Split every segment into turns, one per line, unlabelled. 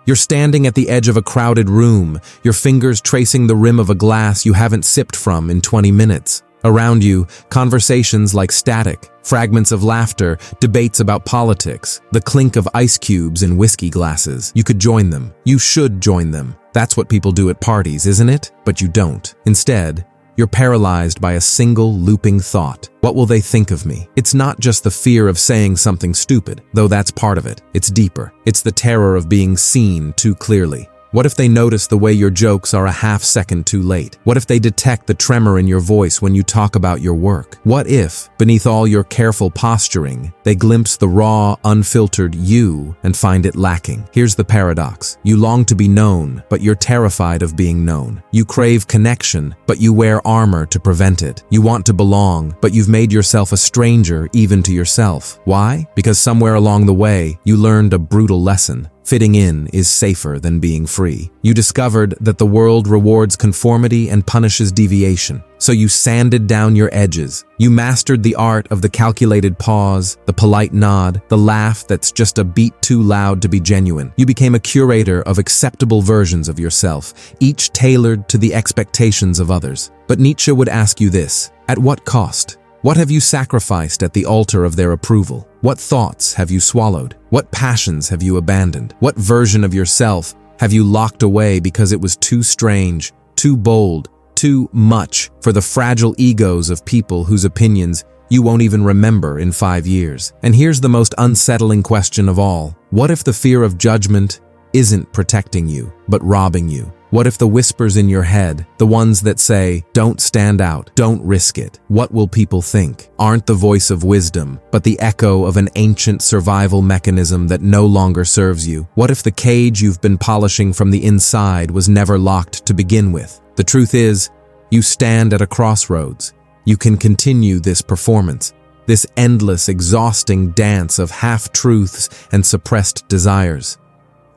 You're standing at the edge of a crowded room, your fingers tracing the rim of a glass you haven't sipped from in 20 minutes. Around you, conversations like static, fragments of laughter, debates about politics, the clink of ice cubes in whiskey glasses. You could join them. You should join them. That's what people do at parties, isn't it? But you don't. Instead, you're paralyzed by a single looping thought. What will they think of me? It's not just the fear of saying something stupid, though that's part of it. It's deeper. It's the terror of being seen too clearly. What if they notice the way your jokes are a half second too late? What if they detect the tremor in your voice when you talk about your work? What if, beneath all your careful posturing, they glimpse the raw, unfiltered you and find it lacking? Here's the paradox. You long to be known, but you're terrified of being known. You crave connection, but you wear armor to prevent it. You want to belong, but you've made yourself a stranger even to yourself. Why? Because somewhere along the way, you learned a brutal lesson. Fitting in is safer than being free. You discovered that the world rewards conformity and punishes deviation. So you sanded down your edges. You mastered the art of the calculated pause, the polite nod, the laugh that's just a beat too loud to be genuine. You became a curator of acceptable versions of yourself, each tailored to the expectations of others. But Nietzsche would ask you this: at what cost? What have you sacrificed at the altar of their approval? What thoughts have you swallowed? What passions have you abandoned? What version of yourself have you locked away because it was too strange, too bold, too much for the fragile egos of people whose opinions you won't even remember in 5 years? And here's the most unsettling question of all. What if the fear of judgment isn't protecting you, but robbing you? What if the whispers in your head, the ones that say, don't stand out, don't risk it, what will people think, aren't the voice of wisdom, but the echo of an ancient survival mechanism that no longer serves you? What if the cage you've been polishing from the inside was never locked to begin with? The truth is, you stand at a crossroads. You can continue this performance, this endless, exhausting dance of half-truths and suppressed desires.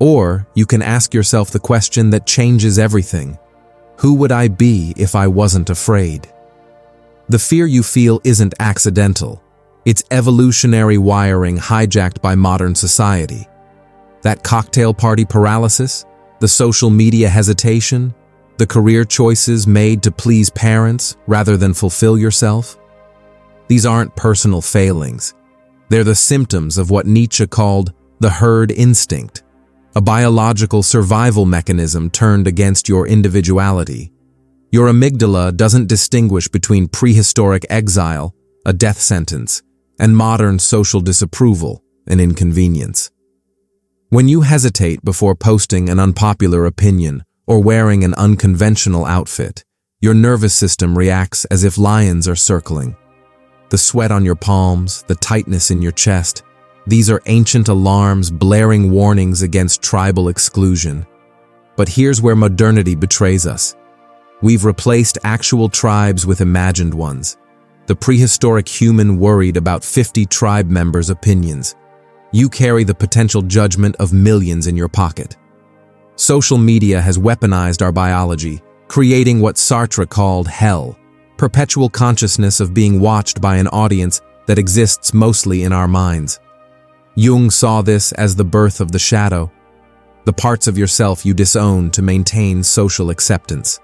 Or you can ask yourself the question that changes everything. Who would I be if I wasn't afraid? The fear you feel isn't accidental. It's evolutionary wiring hijacked by modern society. That cocktail party paralysis, the social media hesitation, the career choices made to please parents rather than fulfill yourself. These aren't personal failings. They're the symptoms of what Nietzsche called the herd instinct. A biological survival mechanism turned against your individuality. Your amygdala doesn't distinguish between prehistoric exile, a death sentence, and modern social disapproval, an inconvenience. When you hesitate before posting an unpopular opinion or wearing an unconventional outfit, your nervous system reacts as if lions are circling. The sweat on your palms, the tightness in your chest, these are ancient alarms blaring warnings against tribal exclusion. But here's where modernity betrays us. We've replaced actual tribes with imagined ones. The prehistoric human worried about 50 tribe members' opinions. You carry the potential judgment of millions in your pocket. Social media has weaponized our biology, creating what Sartre called hell, perpetual consciousness of being watched by an audience that exists mostly in our minds. Jung saw this as the birth of the shadow, the parts of yourself you disown to maintain social acceptance.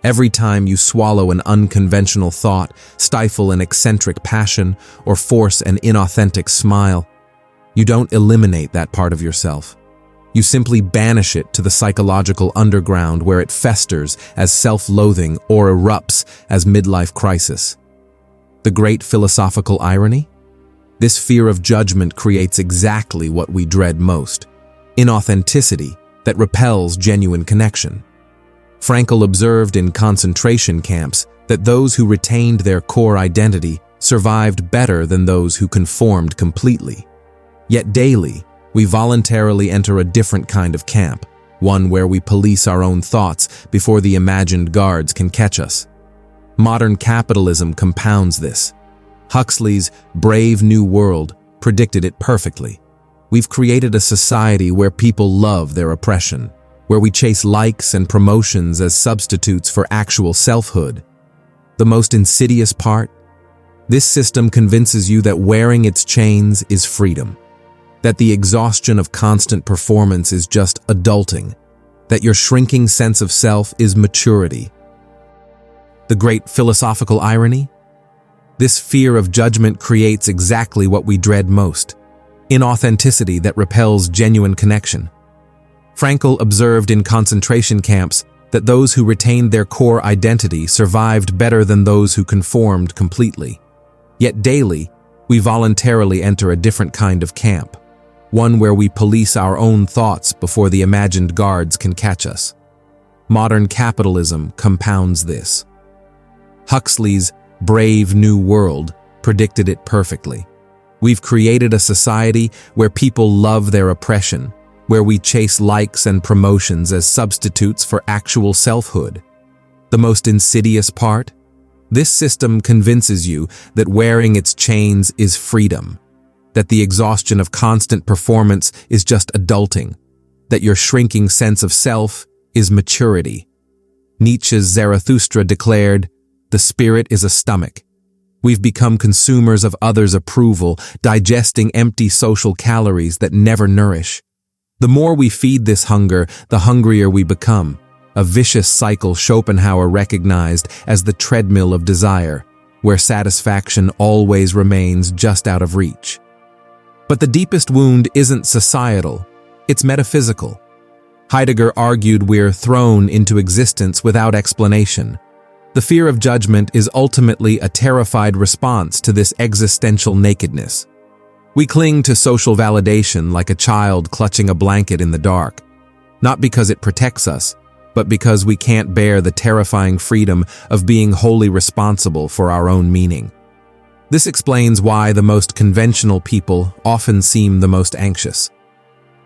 Every time you swallow an unconventional thought, stifle an eccentric passion, or force an inauthentic smile, you don't eliminate that part of yourself. You simply banish it to the psychological underground where it festers as self-loathing or erupts as midlife crisis. The great philosophical irony? This fear of judgment creates exactly what we dread most: inauthenticity that repels genuine connection. Frankl observed in concentration camps that those who retained their core identity survived better than those who conformed completely. Yet daily, we voluntarily enter a different kind of camp, one where we police our own thoughts before the imagined guards can catch us. Modern capitalism compounds this. Huxley's Brave New World predicted it perfectly. We've created a society where people love their oppression, where we chase likes and promotions as substitutes for actual selfhood. The most insidious part? This system convinces you that wearing its chains is freedom. that the exhaustion of constant performance is just adulting, that your shrinking sense of self is maturity. The great philosophical irony? This fear of judgment creates exactly what we dread most: inauthenticity that repels genuine connection. Frankl observed in concentration camps that those who retained their core identity survived better than those who conformed completely. Yet daily, we voluntarily enter a different kind of camp, one where we police our own thoughts before the imagined guards can catch us. Modern capitalism compounds this. Huxley's Brave New World predicted it perfectly. We've created a society where people love their oppression, where we chase likes and promotions as substitutes for actual selfhood. The most insidious part? This system convinces you that wearing its chains is freedom, that the exhaustion of constant performance is just adulting, that your shrinking sense of self is maturity. Nietzsche's Zarathustra declared, "The spirit is a stomach." We've become consumers of others' approval, digesting empty social calories that never nourish. The more we feed this hunger, the hungrier we become, a vicious cycle Schopenhauer recognized as the treadmill of desire, where satisfaction always remains just out of reach. But the deepest wound isn't societal, it's metaphysical. Heidegger argued we're thrown into existence without explanation. The fear of judgment is ultimately a terrified response to this existential nakedness. We cling to social validation like a child clutching a blanket in the dark, not because it protects us, but because we can't bear the terrifying freedom of being wholly responsible for our own meaning. This explains why the most conventional people often seem the most anxious.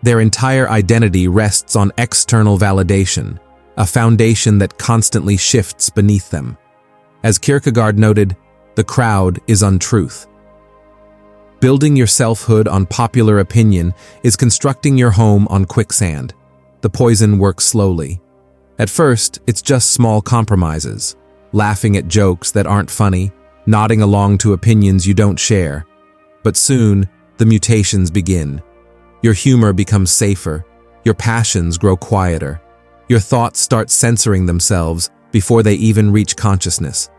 Their entire identity rests on external validation, a foundation that constantly shifts beneath them. As Kierkegaard noted, the crowd is untruth. Building your selfhood on popular opinion is constructing your home on quicksand. The poison works slowly. At first, it's just small compromises, laughing at jokes that aren't funny, nodding along to opinions you don't share. But soon, the mutations begin. Your humor becomes safer, your passions grow quieter, your thoughts start censoring themselves before they even reach consciousness.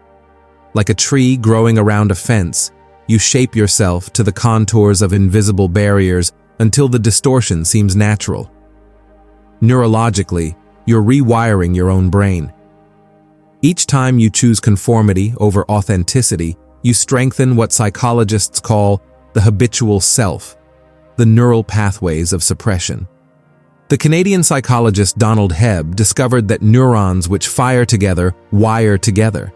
Like a tree growing around a fence, you shape yourself to the contours of invisible barriers until the distortion seems natural. Neurologically, you're rewiring your own brain. Each time you choose conformity over authenticity, you strengthen what psychologists call the habitual self, the neural pathways of suppression. The Canadian psychologist Donald Hebb discovered that neurons which fire together wire together.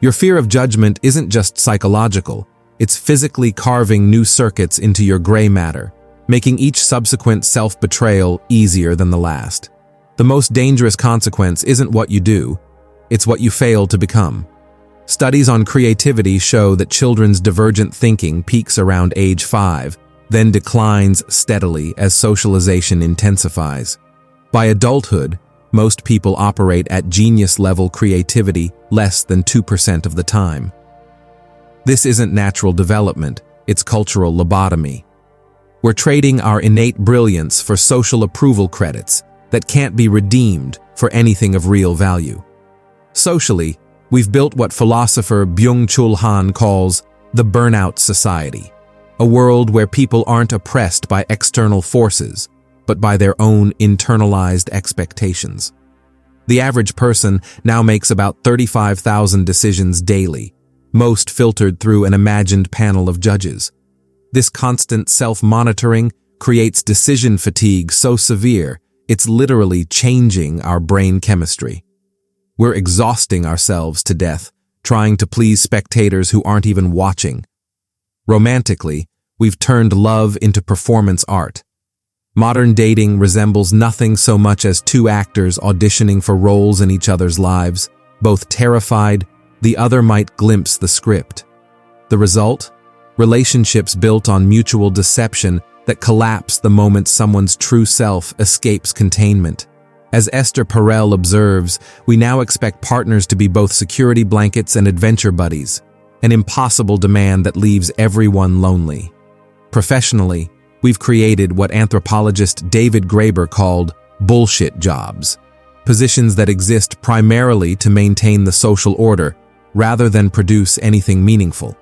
Your fear of judgment isn't just psychological, it's physically carving new circuits into your gray matter, making each subsequent self-betrayal easier than the last. The most dangerous consequence isn't what you do, it's what you fail to become. Studies on creativity show that children's divergent thinking peaks around age 5, then declines steadily as socialization intensifies. By adulthood, most people operate at genius-level creativity less than 2% of the time. This isn't natural development, it's cultural lobotomy. We're trading our innate brilliance for social approval credits that can't be redeemed for anything of real value. Socially, we've built what philosopher Byung-Chul Han calls the burnout society, a world where people aren't oppressed by external forces, but by their own internalized expectations. The average person now makes about 35,000 decisions daily, most filtered through an imagined panel of judges. This constant self-monitoring creates decision fatigue so severe, it's literally changing our brain chemistry. We're exhausting ourselves to death, trying to please spectators who aren't even watching. Romantically, we've turned love into performance art. Modern dating resembles nothing so much as two actors auditioning for roles in each other's lives, both terrified the other might glimpse the script. The result? Relationships built on mutual deception that collapse the moment someone's true self escapes containment. As Esther Perel observes, we now expect partners to be both security blankets and adventure buddies, an impossible demand that leaves everyone lonely. Professionally, We've created what anthropologist David Graeber called bullshit jobs, positions that exist primarily to maintain the social order rather than produce anything meaningful.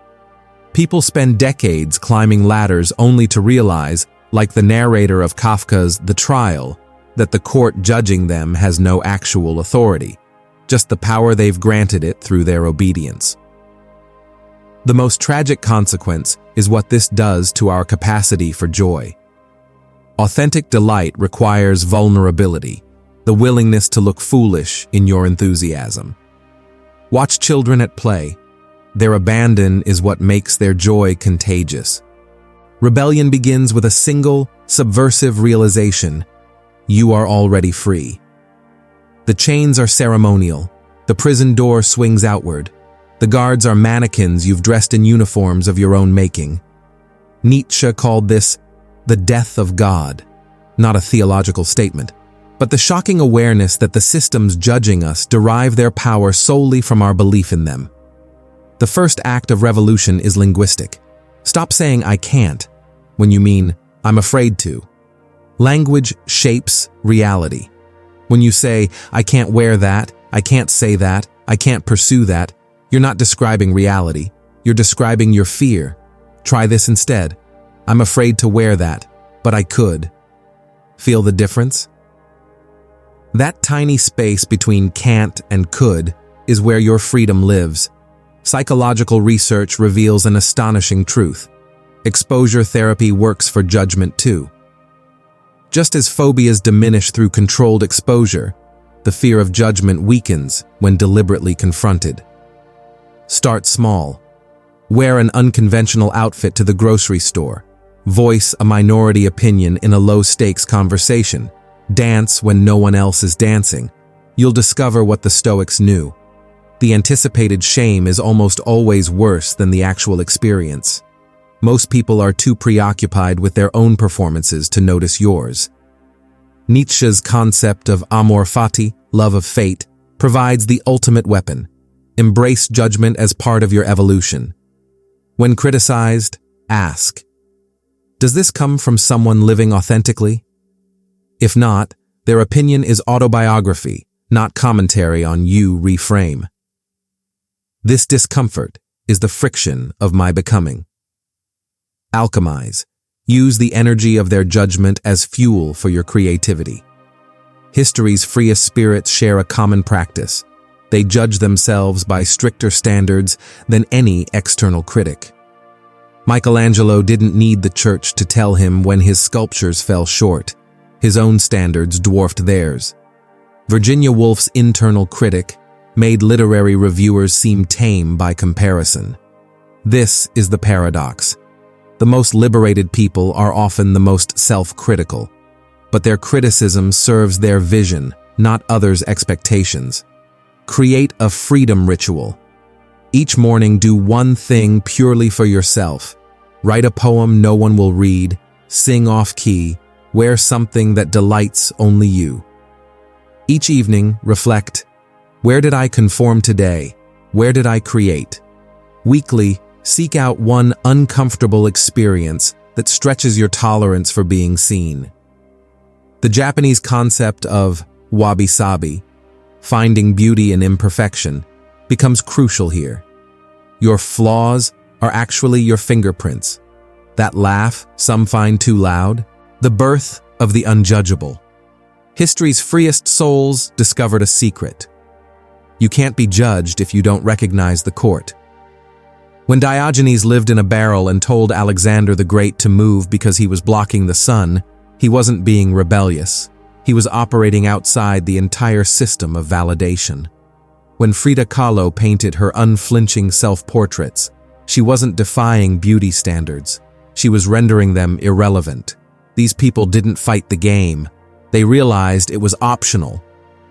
People spend decades climbing ladders only to realize, like the narrator of Kafka's The Trial, that the court judging them has no actual authority, just the power they've granted it through their obedience. The most tragic consequence is what this does to our capacity for joy. Authentic delight requires vulnerability, the willingness to look foolish in your enthusiasm. Watch children at play. Their abandon is what makes their joy contagious. Rebellion begins with a single, subversive realization: you are already free. The chains are ceremonial. The prison door swings outward. The guards are mannequins you've dressed in uniforms of your own making. Nietzsche called this the death of God, not a theological statement, but the shocking awareness that the systems judging us derive their power solely from our belief in them. The first act of revolution is linguistic. Stop saying "I can't" when you mean "I'm afraid to." Language shapes reality. When you say "I can't wear that," "I can't say that," "I can't pursue that," you're not describing reality. You're describing your fear. Try this instead. "I'm afraid to wear that, but I could." Feel the difference? That tiny space between can't and could is where your freedom lives. Psychological research reveals an astonishing truth. Exposure therapy works for judgment too. Just as phobias diminish through controlled exposure, the fear of judgment weakens when deliberately confronted. Start small. Wear an unconventional outfit to the grocery store. Voice a minority opinion in a low-stakes conversation. Dance when no one else is dancing. You'll discover what the Stoics knew. The anticipated shame is almost always worse than the actual experience. Most people are too preoccupied with their own performances to notice yours. Nietzsche's concept of amor fati, love of fate, provides the ultimate weapon. Embrace judgment as part of your evolution. When criticized, ask, does this come from someone living authentically? If not, their opinion is autobiography, not commentary on you. Reframe. This discomfort is the friction of my becoming. Alchemize. Use the energy of their judgment as fuel for your creativity. History's freest spirits share a common practice. They judge themselves by stricter standards than any external critic. Michelangelo didn't need the church to tell him when his sculptures fell short. His own standards dwarfed theirs. Virginia Woolf's internal critic made literary reviewers seem tame by comparison. This is the paradox. The most liberated people are often the most self-critical, but their criticism serves their vision, not others' expectations. Create a freedom ritual. Each morning, do one thing purely for yourself. Write a poem no one will read, sing off-key, wear something that delights only you. Each evening, reflect, where did I conform today? Where did I create? Weekly, seek out one uncomfortable experience that stretches your tolerance for being seen. The Japanese concept of wabi-sabi, finding beauty in imperfection, becomes crucial here. Your flaws are actually your fingerprints. That laugh some find too loud, the birth of the unjudgeable. History's freest souls discovered a secret. You can't be judged if you don't recognize the court. When Diogenes lived in a barrel and told Alexander the Great to move because he was blocking the sun, he wasn't being rebellious. He was operating outside the entire system of validation. When Frida Kahlo painted her unflinching self-portraits, she wasn't defying beauty standards. She was rendering them irrelevant. These people didn't fight the game. They realized it was optional.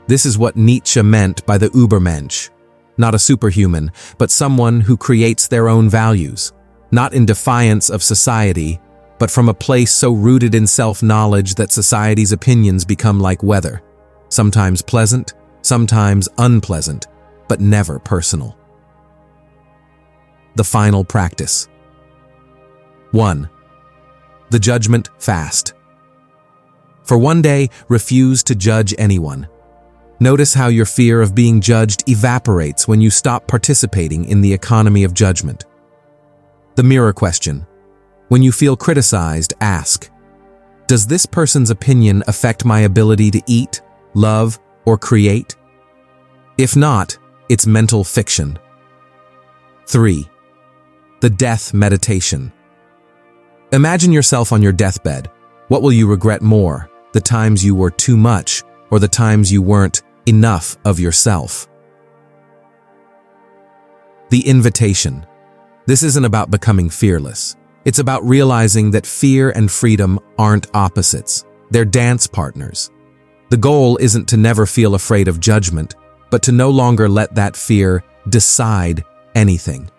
This is what Nietzsche meant by the Übermensch. Not a superhuman, but someone who creates their own values, not in defiance of society, but from a place so rooted in self-knowledge that society's opinions become like weather, sometimes pleasant, sometimes unpleasant, but never personal. The final practice. 1. The judgment fast. For one day, refuse to judge anyone. Notice how your fear of being judged evaporates when you stop participating in the economy of judgment. The mirror question. When you feel criticized, ask, does this person's opinion affect my ability to eat, love, or create? If not, it's mental fiction. 3. The death meditation. Imagine yourself on your deathbed. What will you regret more, the times you were too much or the times you weren't enough of yourself? The invitation. This isn't about becoming fearless. It's about realizing that fear and freedom aren't opposites. They're dance partners. The goal isn't to never feel afraid of judgment, but to no longer let that fear decide anything.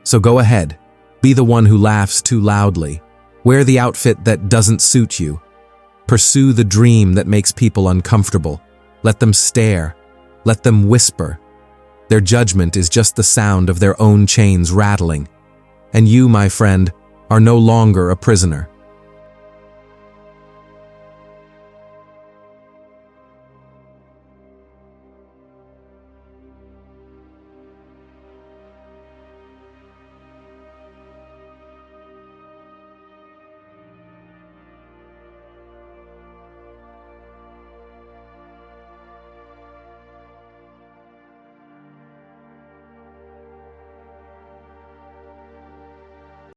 So go ahead, be the one who laughs too loudly. Wear the outfit that doesn't suit you. Pursue the dream that makes people uncomfortable. Let them stare. Let them whisper. Their judgment is just the sound of their own chains rattling. And you, my friend, are no longer a prisoner.